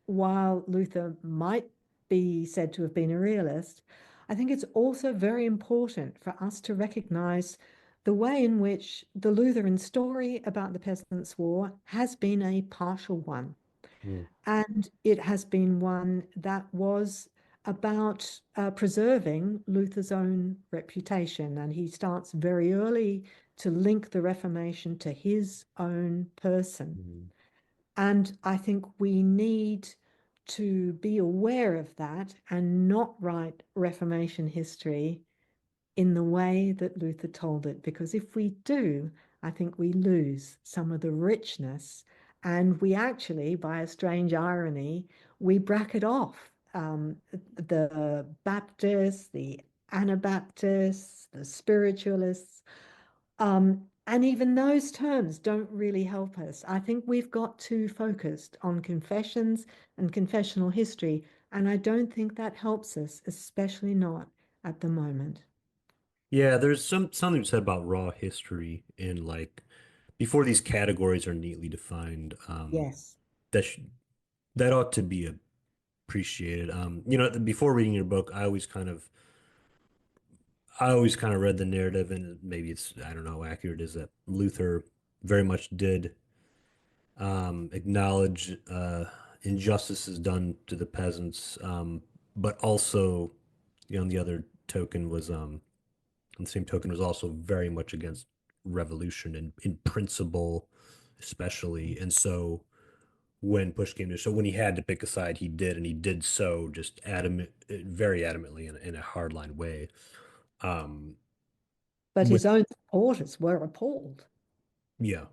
while Luther might be said to have been a realist, I think it's also very important for us to recognize the way in which the Lutheran story about the Peasants' War has been a partial one. And it has been one that was about preserving Luther's own reputation. And he starts very early to link the Reformation to his own person. And I think we need to be aware of that and not write Reformation history in the way that Luther told it, because if we do, I think we lose some of the richness, and we actually, by a strange irony, we bracket off the Baptists, the Anabaptists, the spiritualists, and even those terms don't really help us. I think we've got too focused on confessions and confessional history, and I don't think that helps us, especially not at the moment. Yeah, there's something said about raw history in like before these categories are neatly defined. Yes. That sh that ought to be appreciated. Before reading your book, I always kind of read the narrative, and maybe it's I don't know how accurate it is that Luther very much did acknowledge injustices done to the peasants, but also, on the other token was on the same token was also very much against revolution in principle, especially. And so when push came to shove, when he had to pick a side, he did, and he did so just very adamantly in a hardline way. Um, But with his own supporters were appalled. yeah,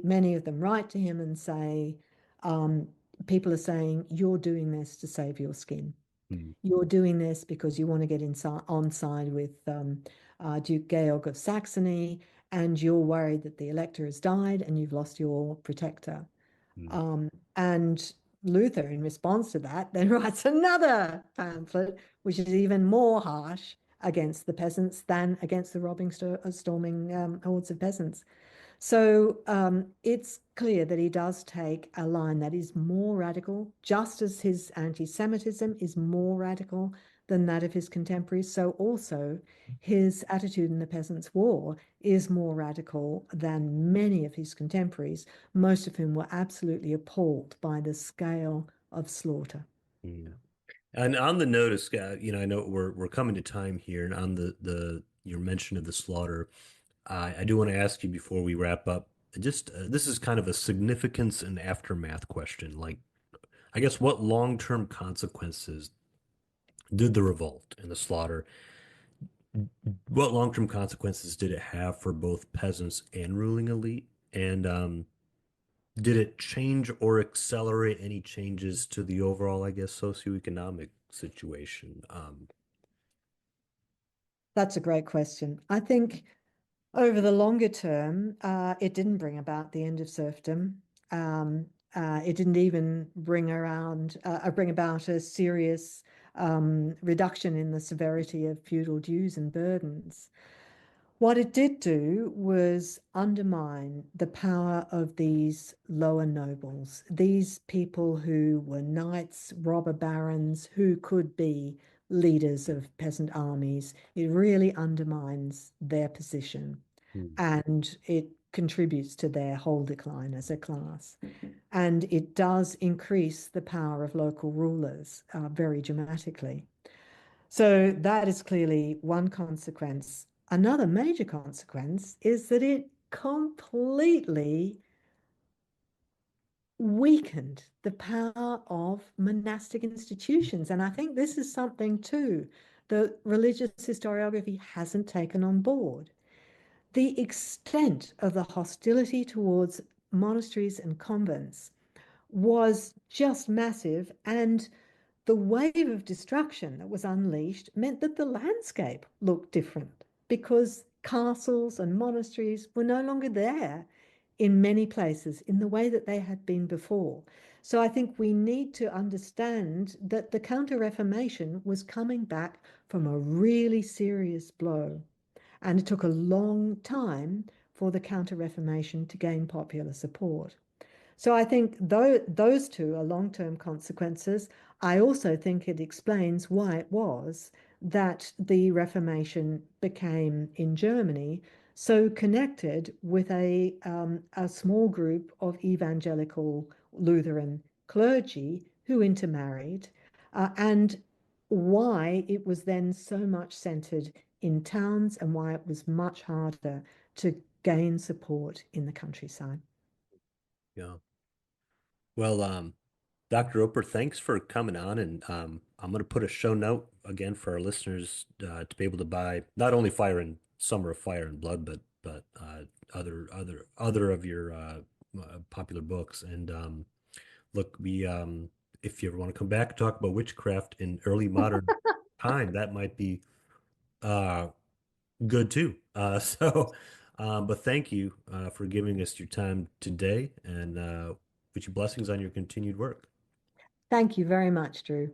Many of them write to him and say, um, people are saying, you're doing this to save your skin. mm, You're doing this because you want to get inside on side with Duke Georg of Saxony, and you're worried that the elector has died and you've lost your protector. mm, And Luther, in response to that, then writes another pamphlet, which is even more harsh against the peasants than against the storming hordes of peasants. So it's clear that he does take a line that is more radical, just as his anti-Semitism is more radical than that of his contemporaries. So also his attitude in the Peasants' War is more radical than many of his contemporaries, most of whom were absolutely appalled by the scale of slaughter. mm. And on the notice, I know we're coming to time here, and on the your mention of the slaughter, I do want to ask you before we wrap up. Just this is kind of a significance and aftermath question. Like, I guess what long-term consequences did the revolt and the slaughter, what long-term consequences did it have for both peasants and ruling elite? And did it change or accelerate any changes to the overall, I guess, socioeconomic situation? That's a great question. I think over the longer term, it didn't bring about the end of serfdom. It didn't even bring about a serious reduction in the severity of feudal dues and burdens. What it did do was undermine the power of these lower nobles, these people who were knights, robber barons, who could be leaders of peasant armies. It really undermines their position, Hmm. and it contributes to their whole decline as a class. And it does increase the power of local rulers very dramatically. So that is clearly one consequence. Another major consequence is that it completely weakened the power of monastic institutions. And I think this is something too that religious historiography hasn't taken on board. The extent of the hostility towards monasteries and convents was just massive, and the wave of destruction that was unleashed meant that the landscape looked different because castles and monasteries were no longer there in many places in the way that they had been before. So I think we need to understand that the Counter Reformation was coming back from a really serious blow. And it took a long time for the Counter Reformation to gain popular support. So I think those two are long-term consequences. I also think it explains why it was that the Reformation became in Germany so connected with a small group of evangelical Lutheran clergy who intermarried, and why it was then so much centered in towns and why it was much harder to gain support in the countryside. Yeah. Well, Dr. Roper, thanks for coming on, and I'm going to put a show note again for our listeners to be able to buy not only Summer of Fire and Blood, but other of your popular books. And look, we if you ever want to come back and talk about witchcraft in early modern time, that might be uh, good too. But thank you for giving us your time today, and wish you blessings on your continued work. Thank you very much, Drew.